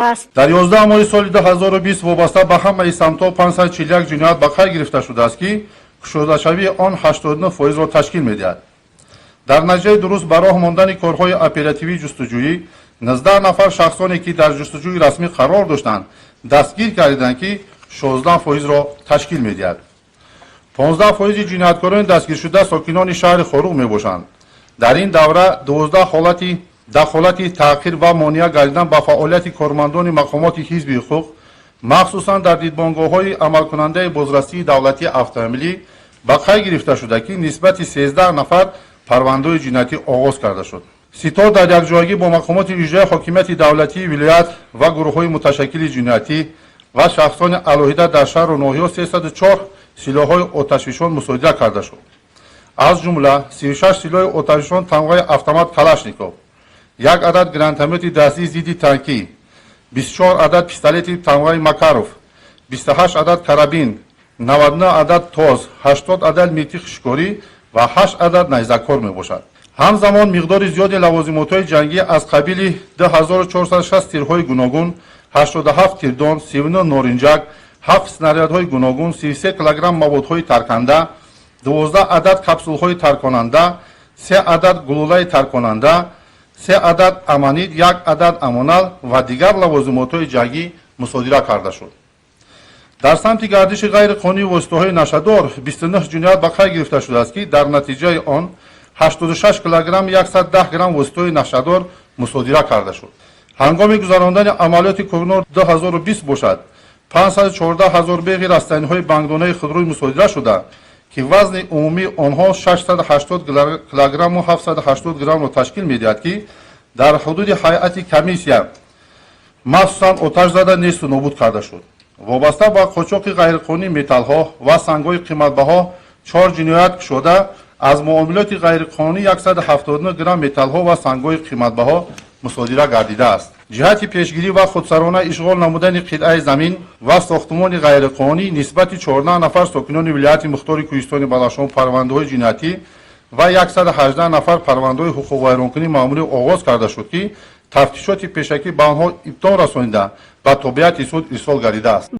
است. در 11 ماه سال 2020 وابسته به همه سمت‌ها 541 جنایت به خیر گرفته شده است که کشنده‌شوی آن 89% را تشکیل می‌دهد. در نتیجه درست به راه ماندن کارهای اپراتیوی جستجویی 19 نفر شخصانی که در جستجوی رسمی قرار داشتند دستگیر کردند که 16% را تشکیل می‌دهد. 15% جنایتکاران دستگیر شده ساکنان شهر خاروق میباشند. در این دوره 12 حالت تأخیر و مانع گردیدن به فعالیت کارمندان مقامات حزب حقوق مخصوصا در دیدبانگاه‌های عملکننده بازرسی دولتی اتومبیلی به خیر گرفته شده که نسبت 13 نفر پرونده جنایتی آغاز کرده شد. ستاد در یکجایگی با مقامات اجرایی حاکمیت دولتی ولایت و گروه‌های متشکل جنایتی و شخصان علیحده در شهر و ناحیه 304 سلاح‌های آتشفشان مصادره کرده شد. از جمله 36 سلاح آتشفشان تمغه اتومات کلاشنیکوف، یک عدد گرانتومات دستی ضد تانکی، 24 عدد پیستولت تمغه مکاروف، 28 عدد کرابین، 99 عدد توز، 80 عدد میتیخ شکاری و 8 عدد نیزه‌کار میباشد. همزمان مقدار زیادی لوازمات‌های جنگی از قبیل 10460 تیرهای گوناگون، 87 تیردان، 39 نارنجک، 7 سناریادهای گوناگون، 33 کیلوگرم موادهای ترکننده، 12 عدد کپسولهای ترکننده، 3 عدد گلوله ترکننده، 3 عدد امانیت، 1 عدد امانال و دیگر لوازمات‌های جنگی مصادره کرده شد. در سمت گردش غیر قانونی واسطه‌های نشه‌دار 29 جنایت به خیر گرفته شده است که در نتیجه آن 86 کیلوگرم 110 گرم واسطه نشه‌دار مصادره کرده شد. هنگام گذراندن عملیات کورونا 2020 باشد 514,000 بیغ رستنی‌های بانکدانه خودروی مصادره شده که وزن عمومی آنها 680 کیلوگرم و 780 گرم را تشکیل می‌دهد که در حدود هیئت کمیسیا مخصوصاً آتش زده نیست و نابود کرده شد. وابسته به قاچاق غیرقانونی متال‌ها و سنگ‌های قیمت‌بها 4 جنایت شده از معاملات غیرقانونی 179 گرم متال‌ها و سنگ‌های قیمت‌بها مصادره گردیده است. جهت پیشگیری و خودسرانه اشغال نمودن قطعه زمین و ساختمان غیرقانونی نسبت 14 نفر ساکنان ولایت مختار کوهستان بدخشان پرونده‌های جنایتی و 118 نفر پرونده حقوق ویرانکنی معمولی آغاز کرده شد که تفتیشات پیشکی به آنها ابطال رسانیده و تابعیت سود ارسال گردیده است.